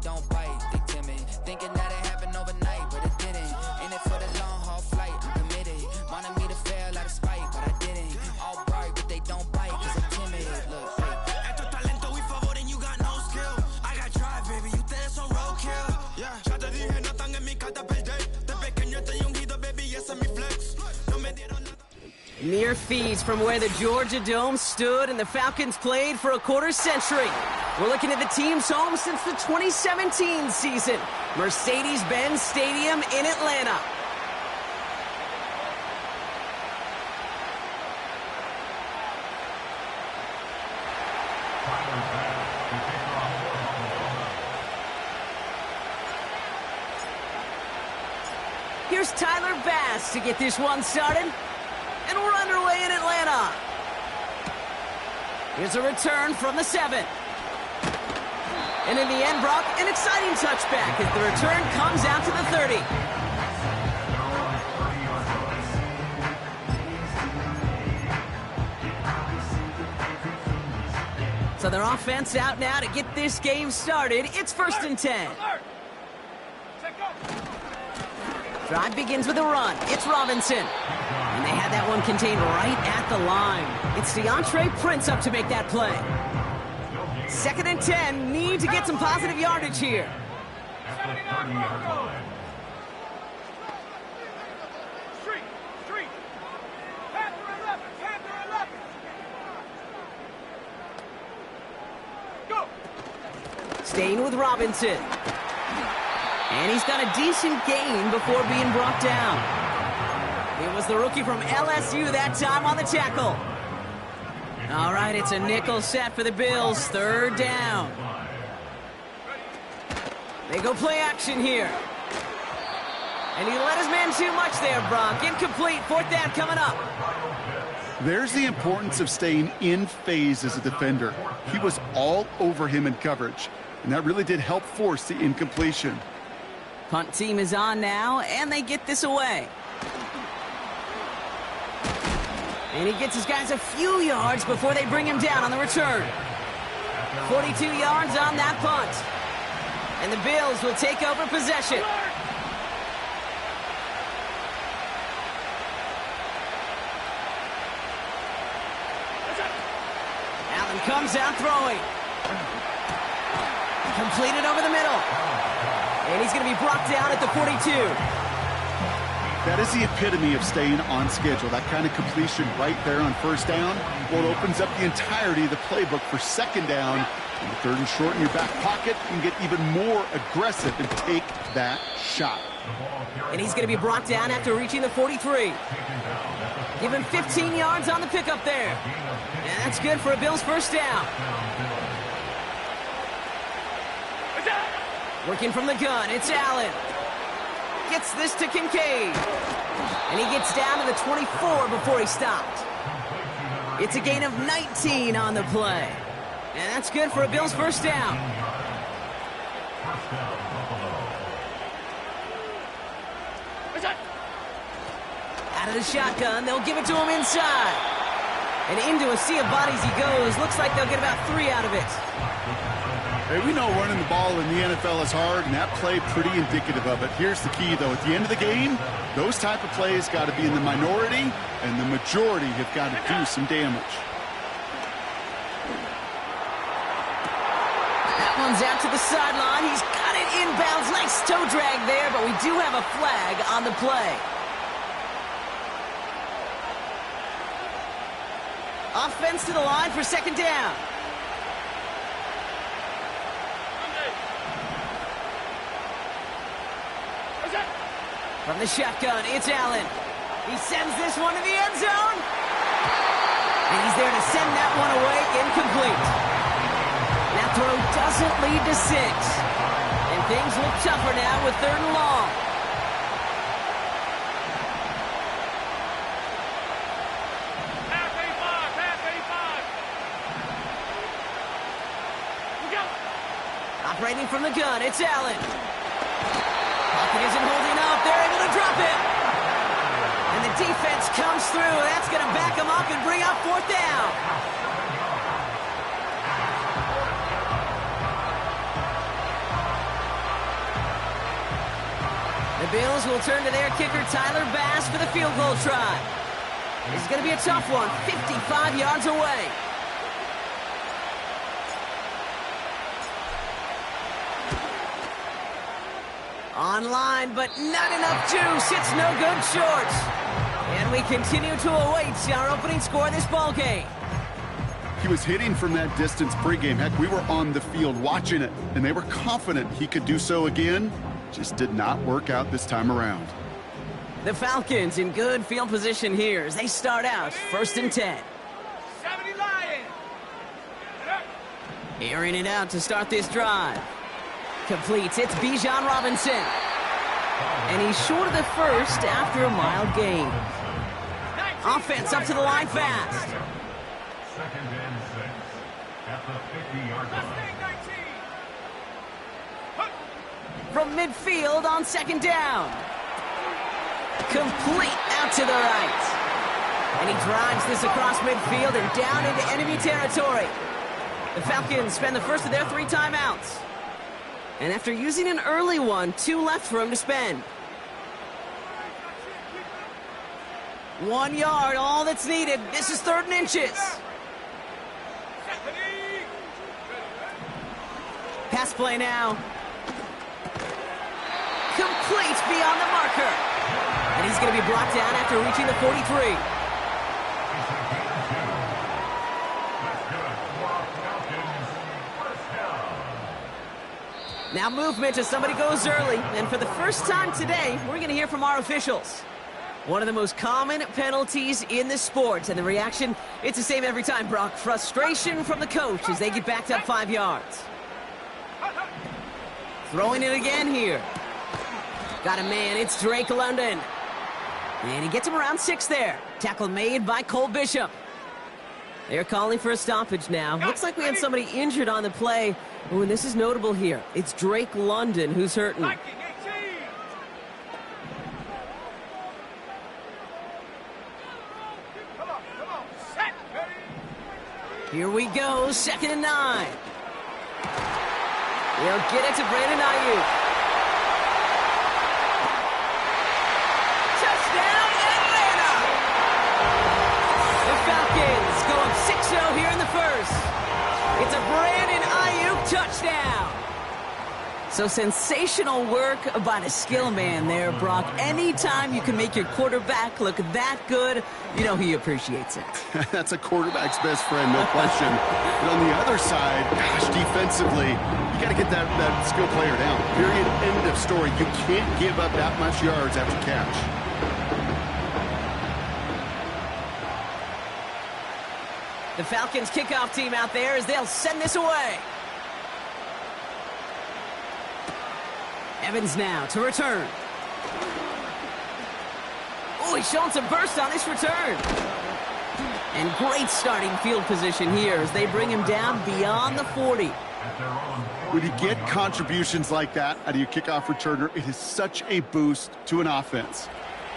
don't bite, they timid. Thinking that it happened overnight, but it didn't. In it for the long haul flight, I'm committed. Wanted me to fail out of spite, but I didn't. All bright, but they don't bite, cause I'm timid. Look, Esto es talento y favor and you got no skill. I got drive, baby, ustedes son roadkill. Yeah, ya te dije, no están en mi carta perder. De pequeño estoy ungido, baby, ese es mi flex. No me dieron nada. Mere feet from where the Georgia Dome stood and the Falcons played for a quarter century. We're looking at the team's home since the 2017 season. Mercedes-Benz Stadium in Atlanta. Here's Tyler Bass to get this one started. And we're underway in Atlanta. Here's a return from the 7. And in the end, Brock, an exciting touchback as the return comes out to the 30. So their offense out now to get this game started. It's 1st and 10. Drive begins with a run. It's Robinson. And they had that one contained right at the line. It's DeAndre Prince up to make that play. 2nd and 10. Need to get some positive yardage here. Staying with Robinson. And he's got a decent gain before being brought down. It was the rookie from LSU that time on the tackle. All right, it's a nickel set for the Bills. 3rd down. They go play action here. And he let his man too much there, Brock. Incomplete. 4th down coming up. There's the importance of staying in phase as a defender. He was all over him in coverage, and that really did help force the incompletion. Punt team is on now, and they get this away. And he gets his guys a few yards before they bring him down on the return. 42 yards on that punt. And the Bills will take over possession. Allen comes out throwing. Completed over the middle. And he's going to be brought down at the 42. That is the epitome of staying on schedule. That kind of completion right there on 1st down. Well, it opens up the entirety of the playbook for 2nd down. And the 3rd and short in your back pocket, you can get even more aggressive and take that shot. And he's going to be brought down after reaching the 43. Give him 15 yards on the pickup there. And that's good for a Bills 1st down. Working from the gun, it's Allen. Gets this to Kincaid. And he gets down to the 24 before he stopped. It's a gain of 19 on the play. And that's good for a Bills 1st down. Out of the shotgun, they'll give it to him inside. And into a sea of bodies he goes. Looks like they'll get about 3 out of it. Hey, we know running the ball in the NFL is hard, and that play pretty indicative of it. Here's the key, though. At the end of the game, those type of plays got to be in the minority, and the majority have got to do some damage. That one's out to the sideline. He's got it inbounds. Nice toe drag there, but we do have a flag on the play. Offense to the line for 2nd down. From the shotgun, it's Allen. He sends this one to the end zone. And he's there to send that one away, incomplete. That throw doesn't lead to 6. And things look tougher now with 3rd and long. Pass 85, pass 85. Operating from the gun, it's Allen. Pocket isn't holding up. They're able to drop it. And the defense comes through. That's going to back them up and bring up 4th down. The Bills will turn to their kicker, Tyler Bass, for the field goal try. This is going to be a tough one, 55 yards away. Online, but not enough juice. It's no good short. And we continue to await our opening score of this ball game. He was hitting from that distance pregame. Heck, we were on the field watching it, and they were confident he could do so again. Just did not work out this time around. The Falcons in good field position here as they start out 1st and 10. 70 Lions. Airing it out to start this drive. Completes. It's Bijan Robinson. And he's short of the first after a mild gain. Offense up to the line fast. 2nd and 6 at the 50-yard line. From midfield on 2nd down. Complete out to the right. And he drives this across midfield and down into enemy territory. The Falcons spend the first of their 3 timeouts. And after using an early one, 2 left for him to spend. 1 yard, all that's needed. This is 3rd and inches. Pass play now. Complete beyond the marker. And he's going to be brought down after reaching the 43. Now movement as somebody goes early. And for the first time today, we're going to hear from our officials. One of the most common penalties in the sport. And the reaction, it's the same every time, Brock. Frustration from the coach as they get backed up 5 yards. Throwing it again here. Got a man, it's Drake London. And he gets him around 6 there. Tackle made by Cole Bishop. They're calling for a stoppage now. Looks like we had somebody injured on the play. Oh, and this is notable here. It's Drake London who's hurting. Here we go, 2nd and 9. They'll get it to Brandon Ayuk. Touchdown, Atlanta! The Falcons go up 6-0 here in the first. It's a Brandon Ayuk touchdown. So sensational work by the skill man there, Brock. Anytime you can make your quarterback look that good, you know he appreciates it. That's a quarterback's best friend, no question. But on the other side, gosh, defensively, you got to get that skill player down. Period, end of story. You can't give up that much yards after catch. The Falcons kickoff team out there as they'll send this away. Evans now to return. Oh, he's showing some burst on this return. And great starting field position here as they bring him down beyond the 40. When you get contributions like that out of your kickoff returner, it is such a boost to an offense.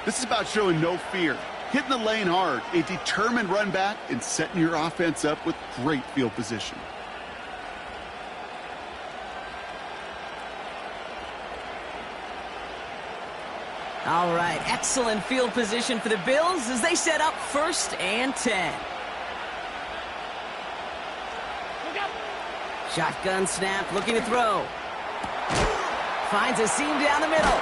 This is about showing no fear, hitting the lane hard, a determined run back, and setting your offense up with great field position. All right, excellent field position for the Bills as they set up 1st and 10. Shotgun snap, looking to throw. Finds a seam down the middle.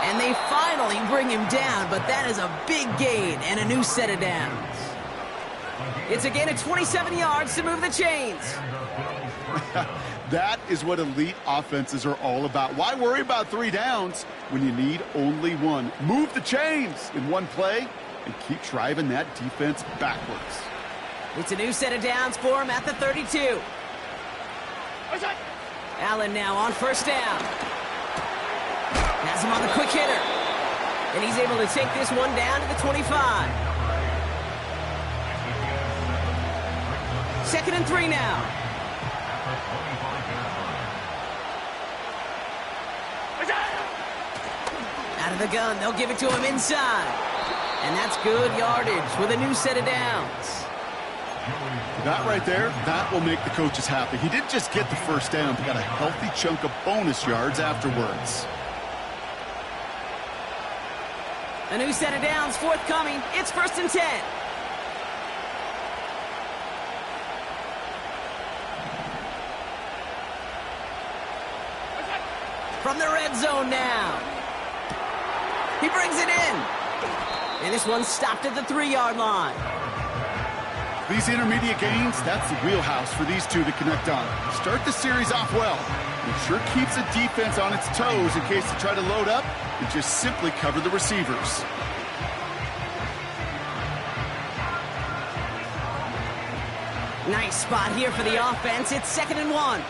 And they finally bring him down, but that is a big gain and a new set of downs. It's a gain of 27 yards to move the chains. That is what elite offenses are all about. Why worry about 3 downs when you need only 1? Move the chains in one play and keep driving that defense backwards. It's a new set of downs for him at the 32. Allen now on 1st down. Has him on the quick hitter. And he's able to take this one down to the 25. 2nd and 3 now. Out of the gun, they'll give it to him inside. And that's good yardage with a new set of downs. That right there, that will make the coaches happy. He didn't just get the 1st down, he got a healthy chunk of bonus yards afterwards. A new set of downs forthcoming. It's 1st and 10. From the red zone now. He brings it in. And this one's stopped at the 3-yard line. These intermediate gains, that's the wheelhouse for these two to connect on. Start the series off well. It sure keeps the defense on its toes in case they try to load up and just simply cover the receivers. Nice spot here for the offense. It's 2nd and 1.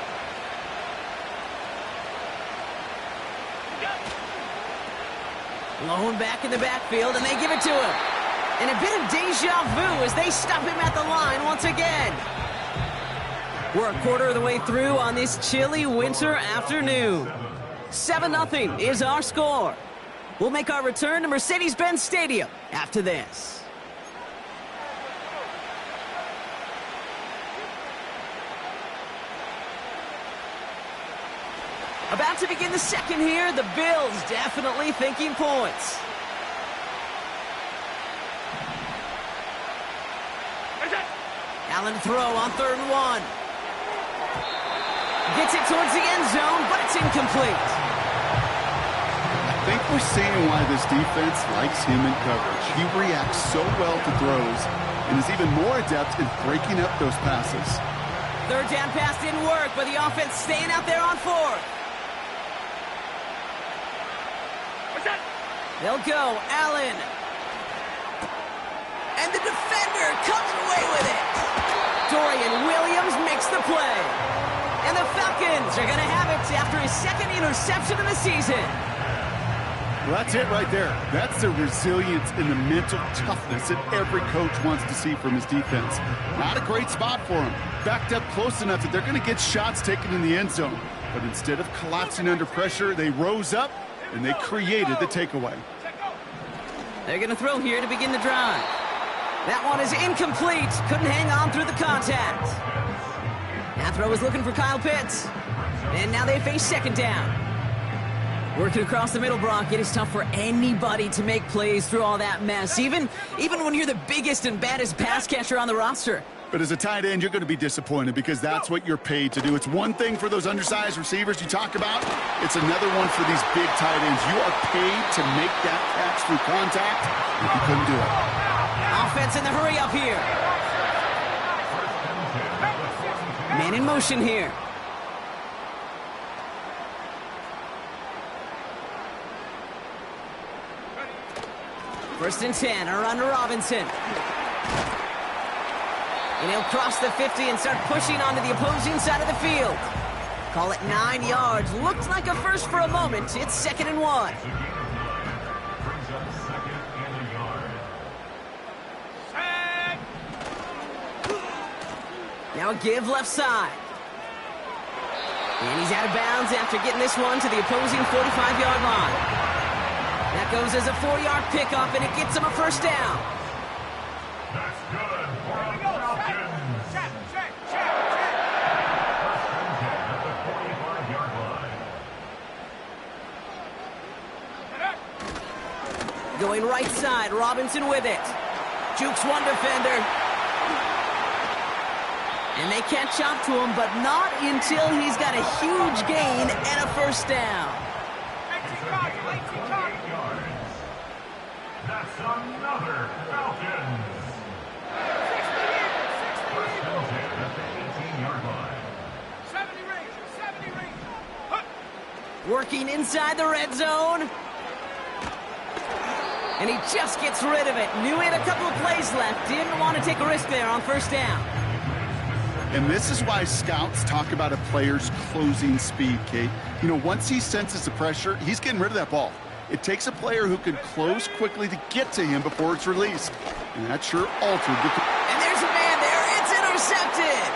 Lone back in the backfield, and they give it to him. And a bit of deja vu as they stop him at the line once again. We're a quarter of the way through on this chilly winter afternoon. 7-0 is our score. We'll make our return to Mercedes-Benz Stadium after this. About to begin the second here. The Bills definitely thinking points. Allen throw on 3rd and 1. Gets it towards the end zone, but it's incomplete. I think we're seeing why this defense likes him in coverage. He reacts so well to throws and is even more adept in breaking up those passes. 3rd down pass didn't work, but the offense staying out there on 4th. They'll go, Allen. And the defender comes away with it. Dorian Williams makes the play. And the Falcons are going to have it after his 2nd interception of the season. Well, that's it right there. That's the resilience and the mental toughness that every coach wants to see from his defense. Not a great spot for him. Backed up close enough that they're going to get shots taken in the end zone. But instead of collapsing under pressure, they rose up and they created the takeaway. They're going to throw here to begin the drive. That one is incomplete. Couldn't hang on through the contact. That throw is looking for Kyle Pitts. And now they face 2nd down. Working across the middle, Brock. It is tough for anybody to make plays through all that mess, even when you're the biggest and baddest pass catcher on the roster. But as a tight end, you're going to be disappointed because that's what you're paid to do. It's one thing for those undersized receivers you talk about. It's another one for these big tight ends. You are paid to make that catch through contact, and you couldn't do it. Offense in the hurry up here. Man in motion here. First and 10, a run to Robinson. And he'll cross the 50 and start pushing onto the opposing side of the field. Call it 9 yards. Looked like a first for a moment. It's 2nd and 1. Now a give left side. And he's out of bounds after getting this one to the opposing 45-yard line. That goes as a 4-yard pickup, and it gets him a 1st down. That's good for a Falcons. Check. First and 10 at the 45-yard line. Going right side, Robinson with it. Jukes one defender. And they catch up to him, but not until he's got a huge gain and a 1st down. 48 yards. That's another Falcons. First and 10 at the 18-yard line. 70 range. Working inside the red zone. And he just gets rid of it. Knew he had a couple of plays left. Didn't want to take a risk there on 1st down. And this is why scouts talk about a player's closing speed, Kate. You know, once he senses the pressure, he's getting rid of that ball. It takes a player who can close quickly to get to him before it's released. And that sure altered the... And there's a man there. It's intercepted.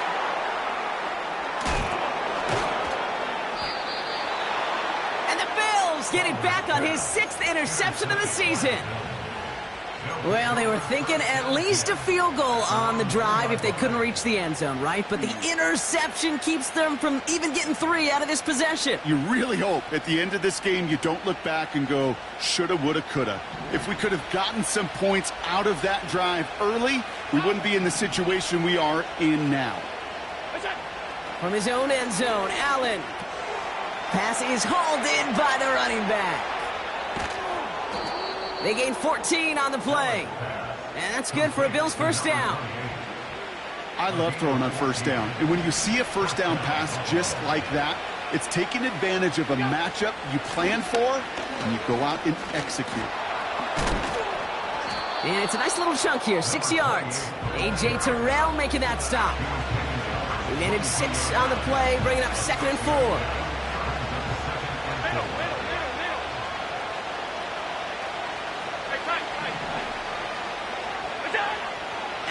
And the Bills get it back on his 6th interception of the season. Well, they were thinking at least a field goal on the drive if they couldn't reach the end zone, right? But the interception keeps them from even getting 3 out of this possession. You really hope at the end of this game you don't look back and go, shoulda, woulda, coulda. If we could have gotten some points out of that drive early, we wouldn't be in the situation we are in now. From his own end zone, Allen. Pass is hauled in by the running back. They gain 14 on the play. And that's good for a Bills first down. I love throwing on first down. And when you see a first down pass just like that, it's taking advantage of a matchup you plan for, and you go out and execute. And it's a nice little chunk here, 6 yards. A.J. Terrell making that stop. He managed 6 on the play, bringing up 2nd and 4.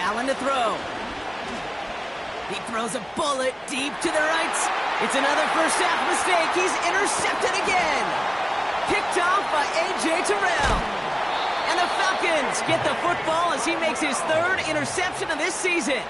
Allen to throw. He throws a bullet deep to the right. It's another first half mistake. He's intercepted again. Picked off by A.J. Terrell. And the Falcons get the football as he makes his 3rd interception of this season.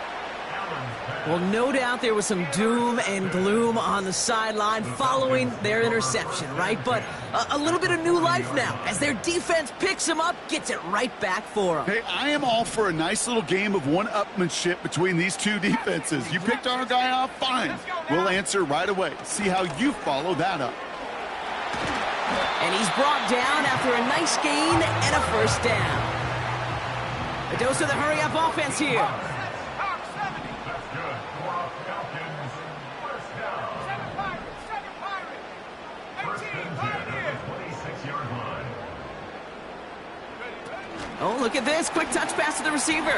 Well, no doubt there was some doom and gloom on the sideline following their interception, right? But a little bit of new life now as their defense picks him up, gets it right back for them. Hey, I am all for a nice little game of one-upmanship between these two defenses. You picked our guy off, fine. We'll answer right away. See how you follow that up. And he's brought down after a nice gain and a first down. A dose of the hurry-up offense here. Oh, look at this. Quick touch pass to the receiver.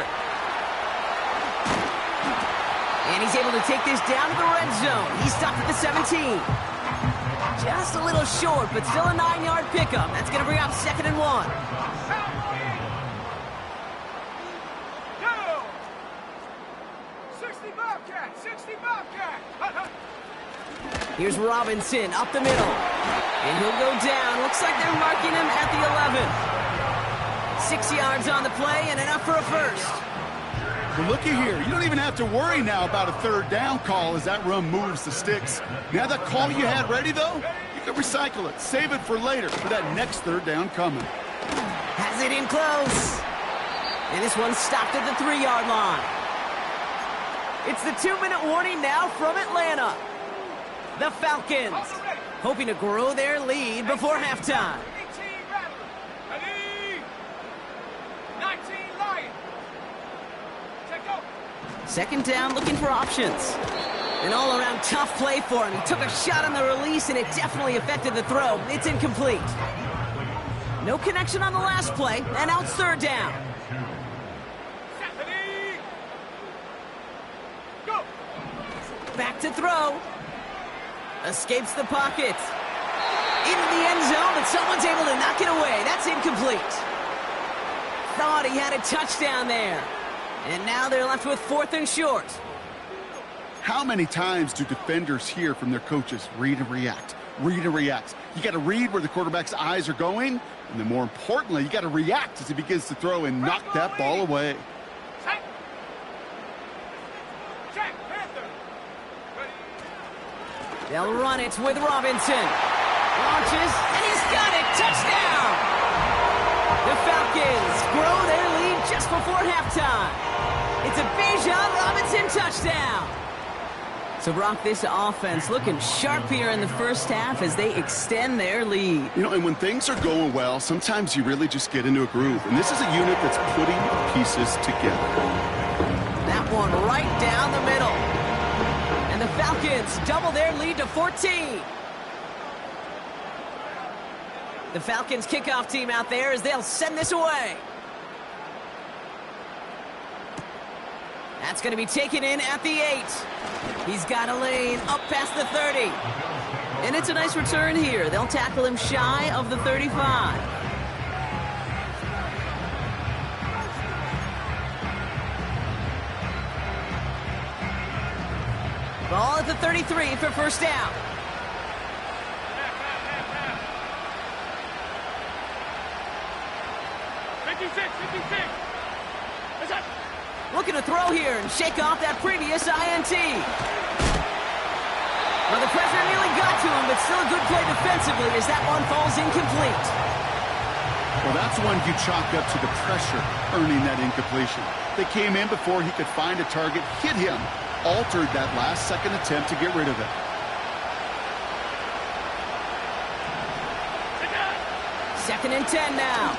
And he's able to take this down to the red zone. He's stopped at the 17. Just a little short, but still a 9-yard pickup. That's going to bring up 2nd and 1. Go! 60 Bobcat! 60 Bobcat! Here's Robinson up the middle. And he'll go down. Looks like they're marking him at the 11. 6 yards on the play and enough for a first. Well, looky here. You don't even have to worry now about a 3rd down call as that run moves the sticks. Now that call you had ready, though, you can recycle it. Save it for later for that next 3rd down coming. Has it in close. And this one's stopped at the 3-yard line. It's the 2-minute warning now from Atlanta. The Falcons hoping to grow their lead before halftime. 18 Rattler! Ready! 19 Lion! Check go! 2nd down, looking for options. An all-around tough play for him. He took a shot on the release, and it definitely affected the throw. It's incomplete. No connection on the last play, and now it's 3rd down. Ready! Go! Back to throw. Escapes the pocket. Into the end zone, but someone's able to knock it away. That's incomplete. Thought he had a touchdown there. And now they're left with 4th and short. How many times do defenders hear from their coaches, read and react, read and react? You got to read where the quarterback's eyes are going, and then more importantly, you got to react as he begins to throw and knock that ball away. Check! Check! Panther! Ready! They'll run it with Robinson. Launches, and he's got it! Touchdown! The Falcons grow their lead just before halftime. It's a Bijan Robinson touchdown. So, Brock, this offense looking sharp here in the first half as they extend their lead. You know, and when things are going well, sometimes you really just get into a groove. And this is a unit that's putting pieces together. That one right down the middle. And the Falcons double their lead to 14. The Falcons kickoff team out there as they'll send this away. That's going to be taken in at the 8. He's got a lane up past the 30. And it's a nice return here. They'll tackle him shy of the 35. Ball at the 33 for first down. Big 56, 56. What's up? Looking to throw here and shake off that previous INT. Well, the pressure nearly got to him, but still a good play defensively as that one falls incomplete. Well, that's one you chalk up to the pressure earning that incompletion. They came in before he could find a target, hit him, altered that last-second attempt to get rid of it. Second and 10 now.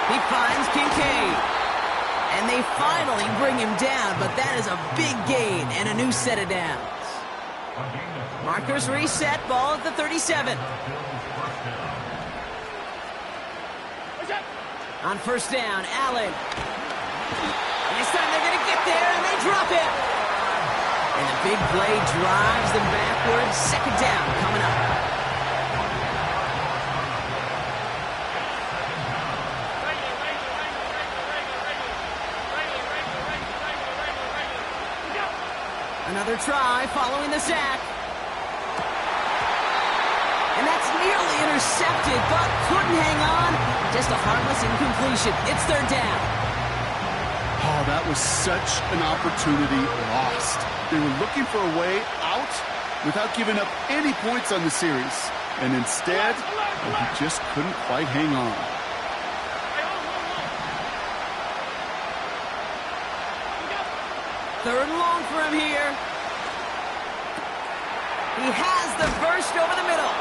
He finds Kincaid. And they finally bring him down, but that is a big gain and a new set of downs. Markers reset, ball at the 37. On first down, Allen. And this time they're going to get there, and they drop it. And the big play drives them backwards. Second down coming up. Another try following the sack. And that's nearly intercepted, but couldn't hang on. Just a harmless incompletion. It's third down. Oh, that was such an opportunity lost. They were looking for a way out without giving up any points on the series. And instead, he just couldn't quite hang on. Third and long for him here. He has the burst over the middle.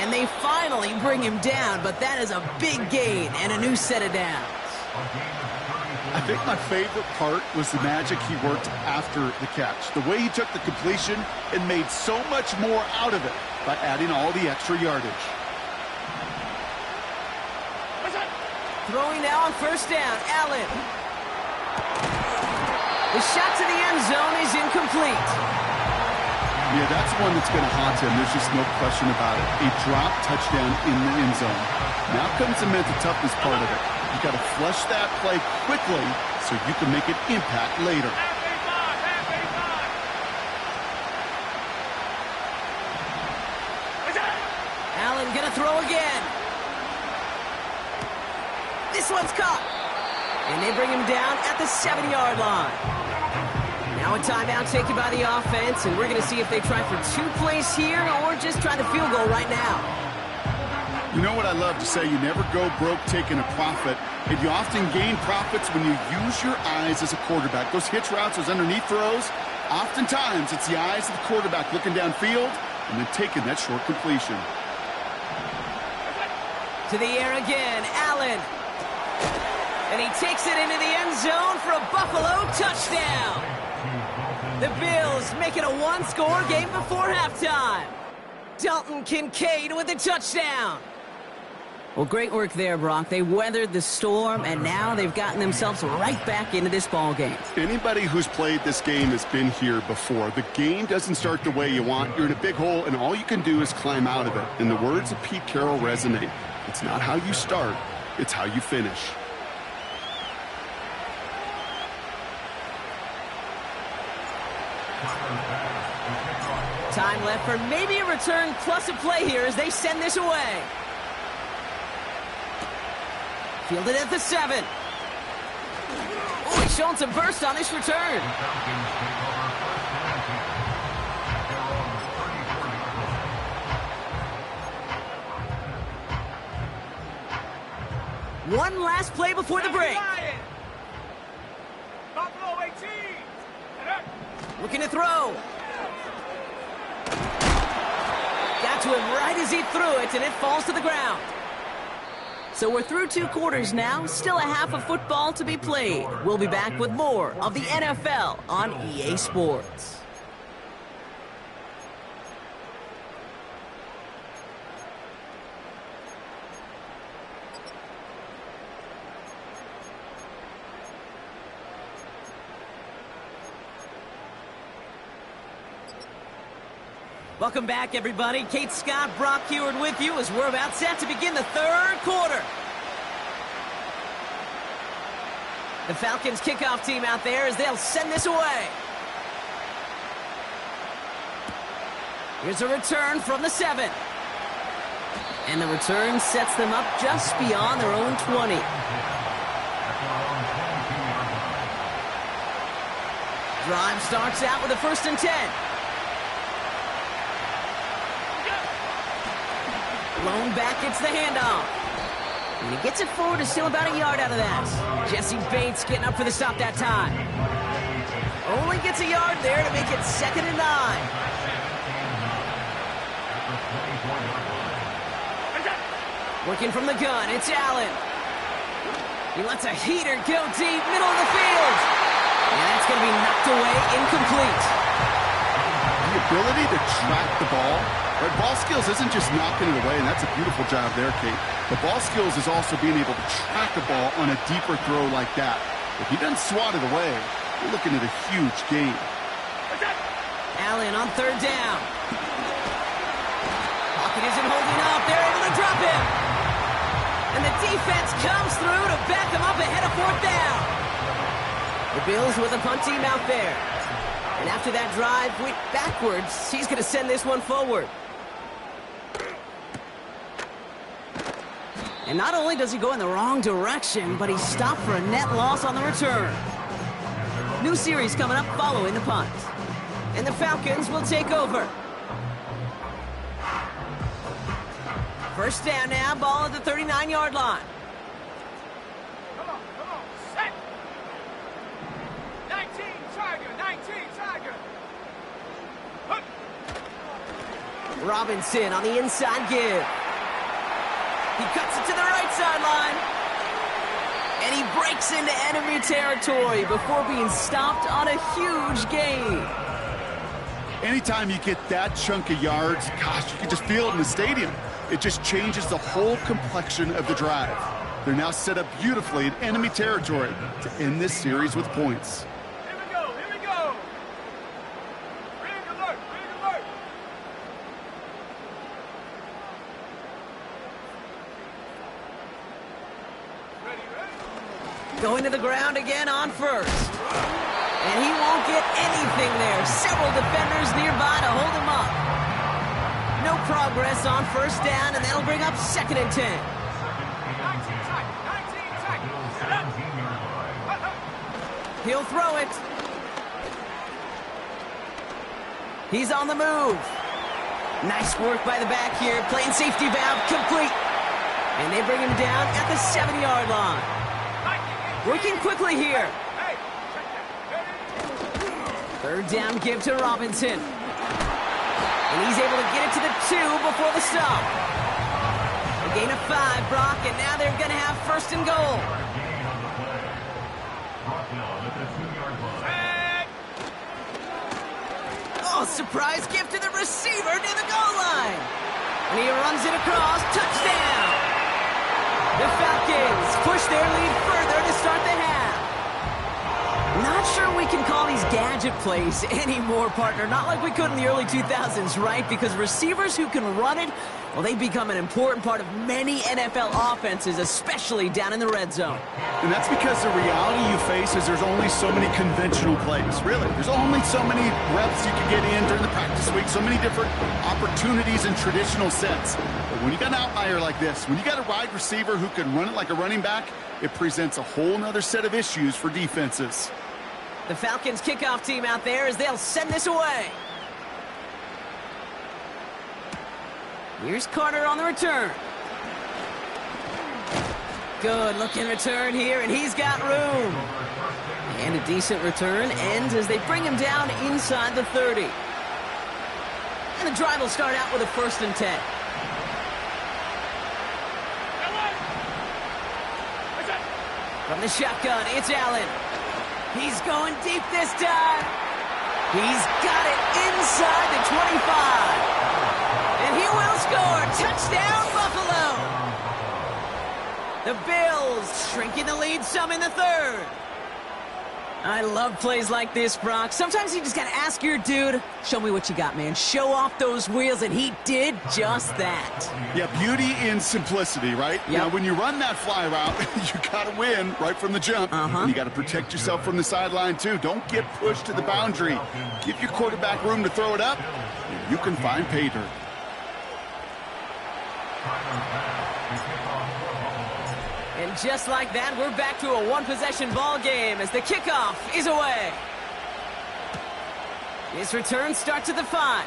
And they finally bring him down, but that is a big gain and a new set of downs. I think my favorite part was the magic he worked after the catch. The way he took the completion and made so much more out of it by adding all the extra yardage. Throwing now on first down, Allen. The shot to the end zone is incomplete. Yeah, that's one that's going to haunt him. There's just no question about it. A drop touchdown in the end zone. Now comes the mental toughness part of it. You got to flush that play quickly so you can make an impact later. Allen gonna throw again. This one's caught. And they bring him down at the 7-yard line. Now a timeout taken by the offense, and we're going to see if they try for 2 plays here or just try the field goal right now. You know what I love to say? You never go broke taking a profit, and you often gain profits when you use your eyes as a quarterback. Those hitch routes, those underneath throws, oftentimes it's the eyes of the quarterback looking downfield and then taking that short completion. To the air again, Allen. And he takes it into the end zone for a Buffalo touchdown. The Bills make it a one-score game before halftime. Dalton Kincaid with a touchdown. Well, great work there, Brock. They weathered the storm, and now they've gotten themselves right back into this ball game. Anybody who's played this game has been here before. The game doesn't start the way you want. You're in a big hole, and all you can do is climb out of it. And the words of Pete Carroll resonate. It's not how you start, it's how you finish. Time left for maybe a return plus a play here as they send this away. Fielded at the 7. Oh, he's showing some burst on his return. One last play before the break. Buffalo 18. Looking to throw. Got to him right as he threw it, and it falls to the ground. So we're through 2 quarters now. Still a half of football to be played. We'll be back with more of the NFL on EA Sports. Welcome back, everybody. Kate Scott, Brock Heward with you as we're about set to begin the 3rd quarter. The Falcons kickoff team out there as they'll send this away. Here's a return from the 7. And the return sets them up just beyond their own 20. Drive starts out with a 1st and 10. Lone back gets the handoff. And he gets it forward to still about a yard out of that. Jesse Bates getting up for the stop that time. Only gets a yard there to make it 2nd and 9. Working from the gun, it's Allen. He lets a heater go deep, middle of the field. And that's going to be knocked away, incomplete. The ability to track the ball, right? Ball skills isn't just knocking it away, and that's a beautiful job there, Kate. The ball skills is also being able to track a ball on a deeper throw like that. If he doesn't swat it away, you're looking at a huge gain. Allen on 3rd down. Pocket isn't holding up. They're able to drop him. And the defense comes through to back him up ahead of 4th down. The Bills with a punt team out there. And after that drive went backwards, he's going to send this one forward. And not only does he go in the wrong direction, but he's stopped for a net loss on the return. New series coming up following the punt. And the Falcons will take over. 1st down now, ball at the 39-yard line. Come on, set. 19, Tiger, 19, Tiger. Hook. Robinson on the inside give. He cuts it to the right sideline. And he breaks into enemy territory before being stopped on a huge gain. Anytime you get that chunk of yards, gosh, you can just feel it in the stadium. It just changes the whole complexion of the drive. They're now set up beautifully in enemy territory to end this series with points. Here we go, here we go. Ring alert, ring alert. Ready, ready? Going to the ground again on 1st. And he won't get anything there. Several defenders nearby to hold him up. No progress on 1st down, and that'll bring up 2nd and 10. 19 tackle. He'll throw it. He's on the move. Nice work by the back here. Playing safety valve complete. And they bring him down at the 7-yard line. Working quickly here. Hey, check that. 3rd down give to Robinson. And he's able to get it to the 2 before the stop. A gain of 5, Brock, and now they're going to have 1st and goal. Oh, surprise gift to the receiver near the goal line. And he runs it across. Touchdown. The Falcons push their lead further to start the half. Not sure we can call these gadget plays anymore, partner. Not like we could in the early 2000s, right? Because receivers who can run it, well, they become an important part of many NFL offenses, especially down in the red zone. And that's because the reality you face is there's only so many conventional plays, really. There's only so many reps you can get in during the practice week, so many different opportunities and traditional sets. But when you got an outlier like this, when you got a wide receiver who can run it like a running back, it presents a whole nother set of issues for defenses. The Falcons kickoff team out there as they'll send this away. Here's Carter on the return. Good looking return here, and he's got room. And a decent return ends as they bring him down inside the 30. And the drive will start out with a 1st and 10. From the shotgun, it's Allen. He's going deep this time. He's got it inside the 25. And he will score. Touchdown, Buffalo. The Bills shrinking the lead some in the 3rd. I love plays like this, Brock. Sometimes you just got to ask your dude, show me what you got, man. Show off those wheels, and he did just that. Yeah, beauty in simplicity, right? Yep. Now, when you run that fly route, you got to win right from the jump. And you got to protect yourself from the sideline, too. Don't get pushed to the boundary. Give your quarterback room to throw it up, and you can find pay dirt. And just like that, we're back to a one-possession ball game as the kickoff is away. His return starts at the 5.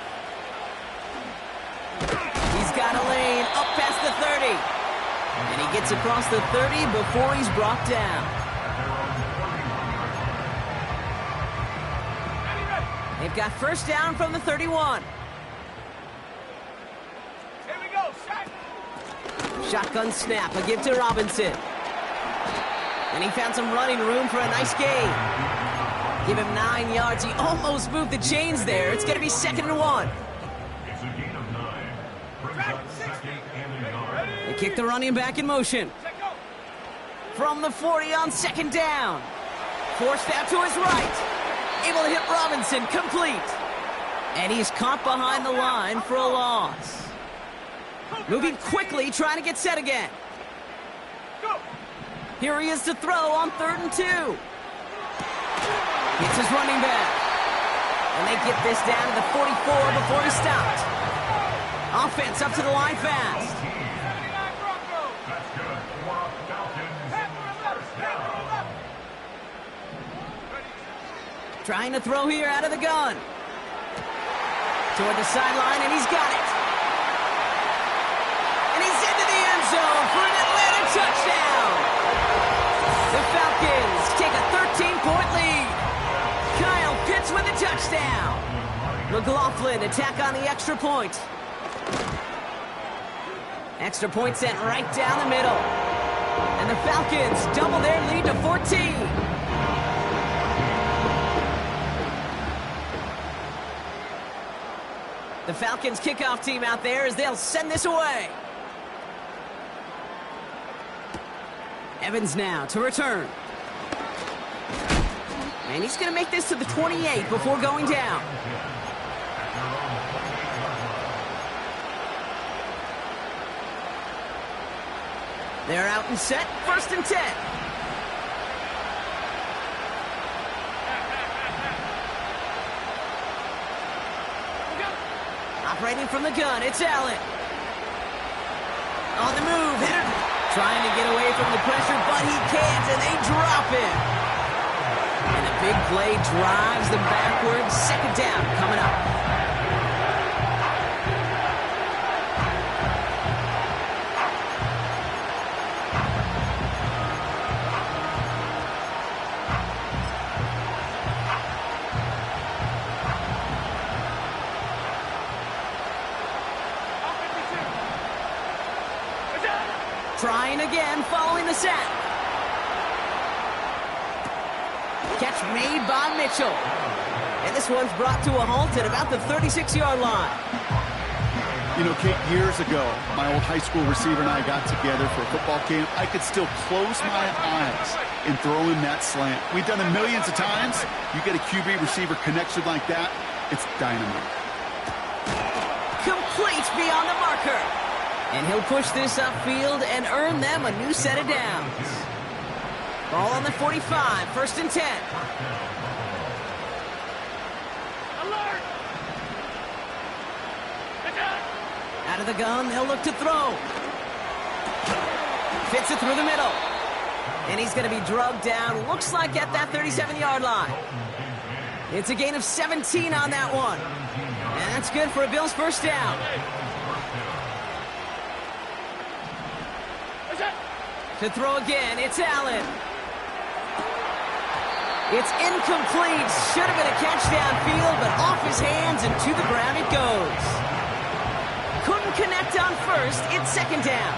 He's got a lane up past the 30. And he gets across the 30 before he's brought down. They've got first down from the 31. Here we go, shot. Shotgun snap, a give to Robinson. And he found some running room for a nice gain. Give him 9 yards. He almost moved the chains there. It's going to be 2nd and 1. It's a gain of 9. Brings up 2nd and a yard. They kick the running back in motion. From the 40 on 2nd down. Forced out to his right. Able to hit Robinson, complete. And he's caught behind the line for a loss. Moving quickly, trying to get set again. Here he is to throw on 3rd and 2. It's his running back. And they get this down to the 44 before he stopped. Offense up to the line fast. That's good. For Falcons. First down. Trying to throw here out of the gun. Toward the sideline, and he's got it. And he's into the end zone for an Atlanta touchdown. The Falcons take a 13-point lead. Kyle Pitts with a touchdown. McLaughlin attack on the extra point. Extra point sent right down the middle. And the Falcons double their lead to 14. The Falcons kickoff team out there as they'll send this away. Evans now to return. And he's going to make this to the 28 before going down. They're out and set, 1st and 10. Operating from the gun, it's Allen. On the move, hitter. Trying to get away from the pressure, but he can't, and they drop him. And the big play drives them backwards. 2nd down coming up. Trying again, following the sack. Catch made by Mitchell. And this one's brought to a halt at about the 36-yard line. You know, Kate, years ago, my old high school receiver and I got together for a football game. I could still close my eyes and throw in that slant. We've done it millions of times. You get a QB receiver connection like that, it's dynamite. Complete beyond the marker. And he'll push this upfield and earn them a new set of downs. Ball on the 45, 1st and 10. Alert! Out of the gun, they'll look to throw. Fits it through the middle. And he's going to be drugged down, looks like at that 37-yard line. It's a gain of 17 on that one. And that's good for a Bills first down. To throw again, it's Allen. It's incomplete. Should have been a catch downfield, but off his hands and to the ground it goes. Couldn't connect on 1st. It's 2nd down.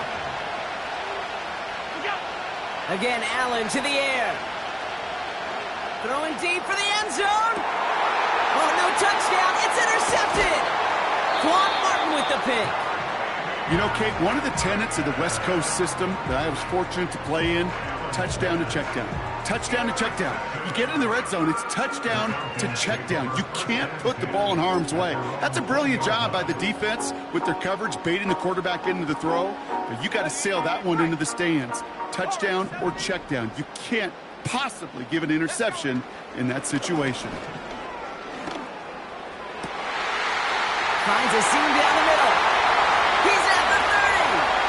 Again, Allen to the air. Throwing deep for the end zone. Oh, no touchdown. It's intercepted. Quan Martin with the pick. You know, Kate, one of the tenets of the West Coast system that I was fortunate to play in, touchdown to check down. Touchdown to check down. You get in the red zone, it's touchdown to check down. You can't put the ball in harm's way. That's a brilliant job by the defense with their coverage, baiting the quarterback into the throw. But you got to sail that one into the stands. Touchdown or check down. You can't possibly give an interception in that situation. Finds a seam down the middle. He's at the 30.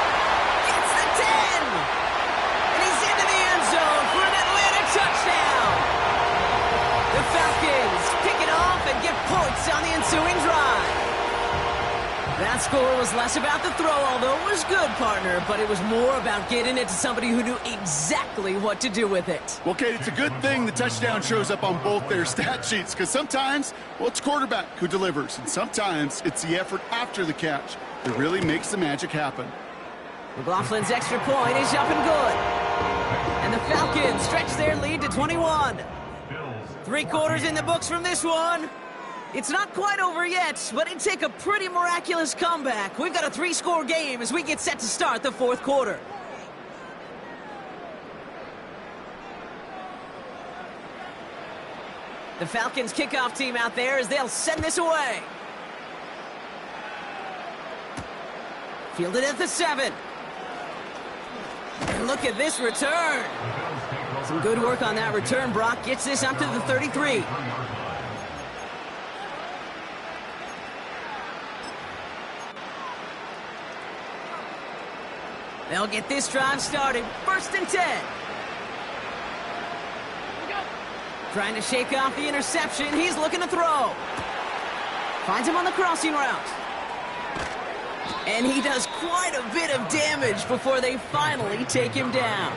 That score was less about the throw, although it was good, partner, but it was more about getting it to somebody who knew exactly what to do with it. Well, Kate, it's a good thing the touchdown shows up on both their stat sheets, because sometimes, well, it's quarterback who delivers, and sometimes it's the effort after the catch that really makes the magic happen. McLaughlin's extra point is up and good. And the Falcons stretch their lead to 21. 3 quarters in the books from this one. It's not quite over yet, but it'd take a pretty miraculous comeback. We've got a 3-score game as we get set to start the 4th quarter. The Falcons kickoff team out there as they'll send this away. Fielded at the 7. And look at this return. Some good work on that return. Brock gets this up to the 33. They'll get this drive started. 1st and 10. Trying to shake off the interception. He's looking to throw. Finds him on the crossing route. And he does quite a bit of damage before they finally take him down.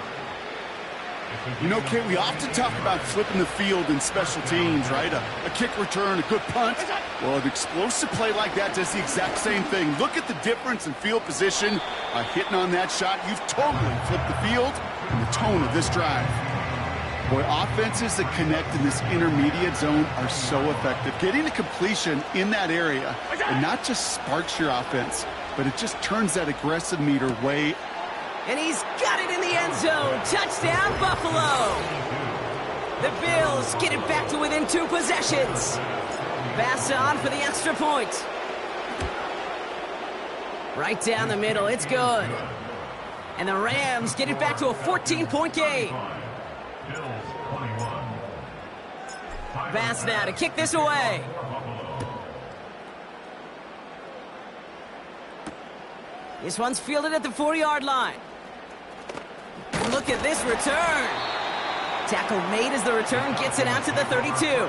You know, Kate, we often talk about flipping the field in special teams, right? A kick return, a good punt. Well, an explosive play like that does the exact same thing. Look at the difference in field position. Hitting on that shot, you've totally flipped the field and the tone of this drive. Boy, offenses that connect in this intermediate zone are so effective. Getting a completion in that area, it not just sparks your offense, but it just turns that aggressive meter way. And he's got it in the end zone. Touchdown, Buffalo. The Bills get it back to within 2 possessions. Pass on for the extra point. Right down the middle, it's good. And the Rams get it back to a 14-point game. Pass now to kick this away. This one's fielded at the 4-yard line. Look at this return. Tackle made as the return gets it out to the 32.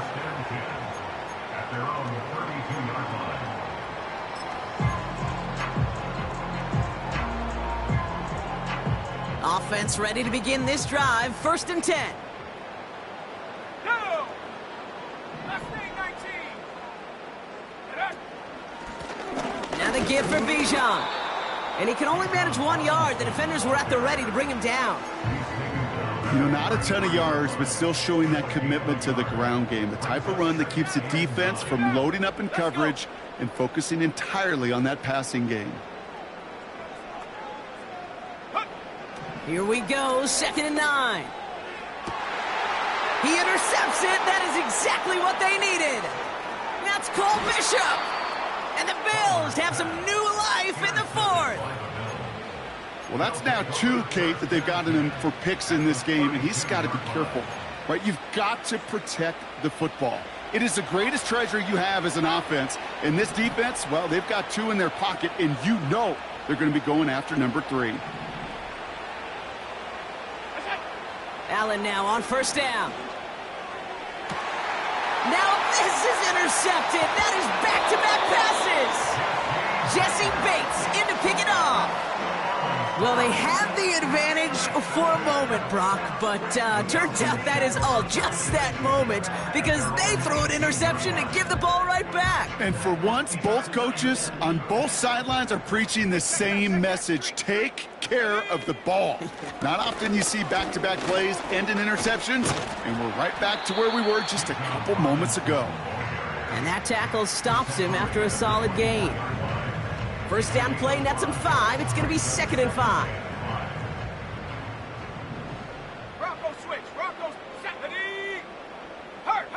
Offense ready to begin this drive. 1st and 10. Go! Last thing, 19. Now the give for Bijan. And he can only manage 1 yard. The defenders were at the ready to bring him down. You know, not a ton of yards, but still showing that commitment to the ground game. The type of run that keeps the defense from loading up in coverage and focusing entirely on that passing game. Here we go, 2nd and 9. He intercepts it. That is exactly what they needed. That's Cole Bishop. And the Bills have some new life in the 4th. Well, that's now 2, Kate, that they've gotten him for picks in this game, and he's got to be careful, right? You've got to protect the football. It is the greatest treasure you have as an offense. And this defense, well, they've got 2 in their pocket, and you know they're going to be going after number 3. Allen now on 1st down. Now this is intercepted. That is back-to-back passes. Jesse Bates in to pick it off. Well, they had the advantage for a moment, Brock, but turns out that is all just that moment because they throw an interception and give the ball right back. And for once, both coaches on both sidelines are preaching the same message. Take care of the ball. Not often you see back-to-back plays end in interceptions, and we're right back to where we were just a couple moments ago. And that tackle stops him after a solid gain. 1st down play, nets him 5. It's going to be 2nd and 5. Broncos switch. Broncos set. Ready. Hurt.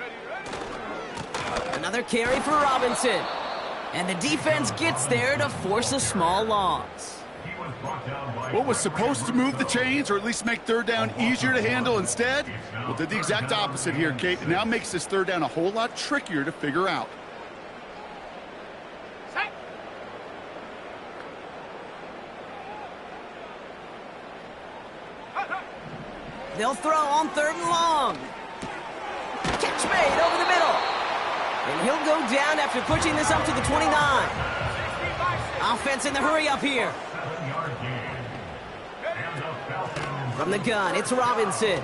Ready. Another carry for Robinson. And the defense gets there to force a small loss. What was supposed to move the chains, or at least make 3rd down easier to handle instead? Well, did the exact opposite here, Kate. It now makes this 3rd down a whole lot trickier to figure out. They'll throw on 3rd and long. Catch made over the middle. And he'll go down after pushing this up to the 29. Offense in the hurry up here. 7-yard gain. And the Falcons. From the gun, it's Robinson.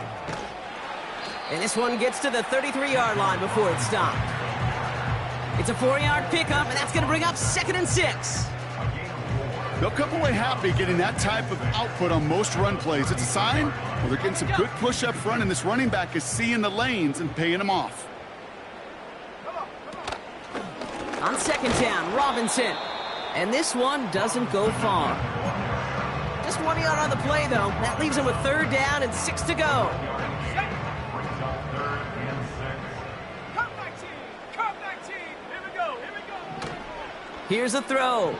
And this one gets to the 33-yard line before it's stopped. It's a 4-yard pickup, and that's going to bring up 2nd and 6. They'll come away happy getting that type of output on most run plays. It's a sign, well, they're getting some good push up front, and this running back is seeing the lanes and paying them off. On 2nd down, Robinson. And this one doesn't go far. Just 1 yard on the play, though. That leaves him with 3rd down and 6 to go. Brings up 3rd and 6. Come back, team! Come back, team! Here we go! Here we go! Here's a throw.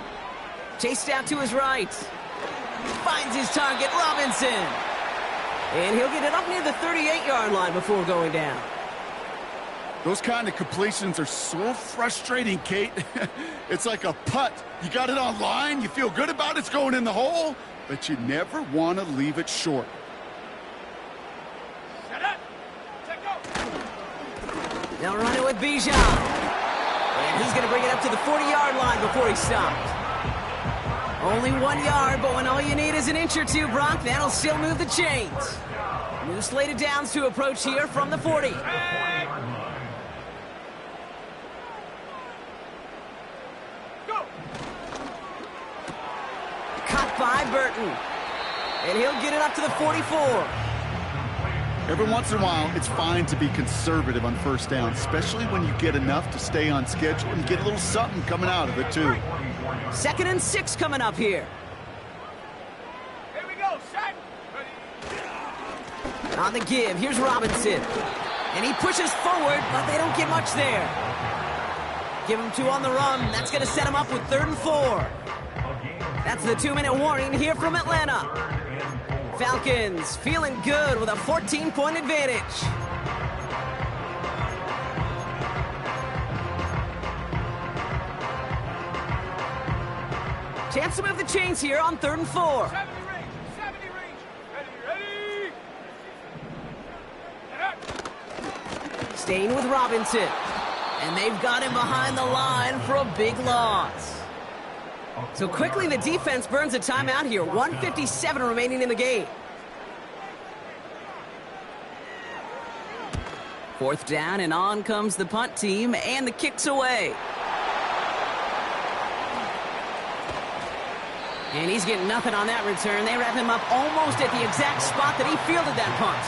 Chased out to his right. Finds his target, Robinson. And he'll get it up near the 38-yard line before going down. Those kind of completions are so frustrating, Kate. It's like a putt. You got it on line, you feel good about it's going in the hole, but you never want to leave it short. Set up! Take go! They'll run it with Bijan. And he's going to bring it up to the 40-yard line before he stopped. Only 1 yard, but when all you need is an inch or two, Brock, that'll still move the chains. New slate of downs to approach here from the 40. Go! Caught by Burton. And he'll get it up to the 44. Every once in a while, it's fine to be conservative on 1st down, especially when you get enough to stay on schedule and get a little something coming out of it, too. 2nd and 6 coming up here. Here we go! Set! Ready! On the give, here's Robinson. And he pushes forward, but they don't get much there. Give him 2 on the run. That's going to set him up with 3rd and 4. That's the 2-minute warning here from Atlanta. Falcons feeling good with a 14-point advantage. Chance to move the chains here on 3rd and 4. 70 range! 70 range! Ready! Ready! Set up! Staying with Robinson. And they've got him behind the line for a big loss. So quickly the defense burns a timeout here. 1:57 remaining in the game. 4th down, and on comes the punt team, and the kick's away. And he's getting nothing on that return. They wrap him up almost at the exact spot that he fielded that punt.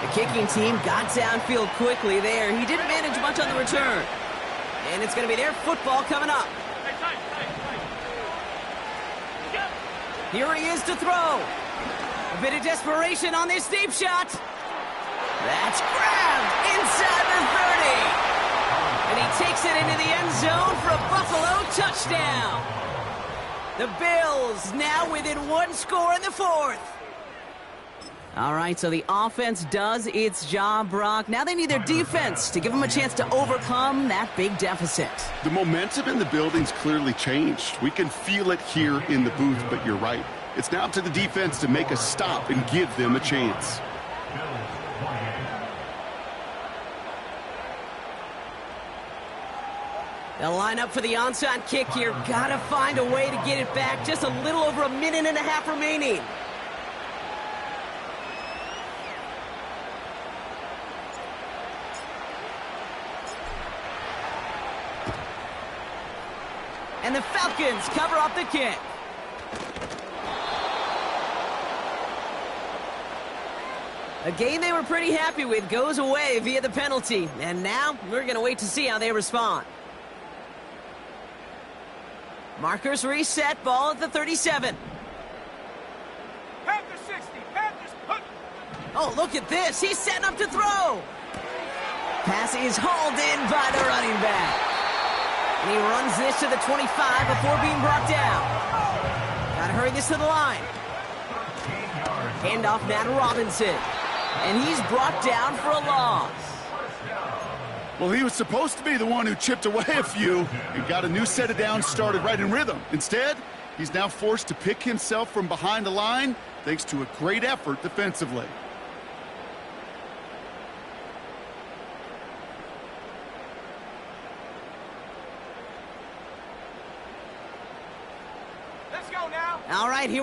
The kicking team got downfield quickly there. He didn't manage much on the return. And it's going to be their football coming up. Here he is to throw. A bit of desperation on this deep shot. That's grabbed inside the 30. And he takes it into the end zone for a Buffalo touchdown. The Bills now within 1 score in the 4th. All right, so the offense does its job, Brock. Now they need their defense to give them a chance to overcome that big deficit. The momentum in the building's clearly changed. We can feel it here in the booth, but you're right. It's now up to the defense to make a stop and give them a chance. They'll line up for the onside kick here. Gotta find a way to get it back. Just a little over a minute and a half remaining. And the Falcons cover up the kick. A game they were pretty happy with goes away via the penalty. And now we're going to wait to see how they respond. Markers reset, ball at the 37. Panthers 60, Panthers put. Oh, look at this. He's setting up to throw. Pass is hauled in by the running back. And he runs this to the 25 before being brought down. Gotta hurry this to the line. Handoff now to Robinson. And he's brought down for a loss. Well, he was supposed to be the one who chipped away a few and got a new set of downs started right in rhythm. Instead, he's now forced to pick himself from behind the line thanks to a great effort defensively. go now. All right, here we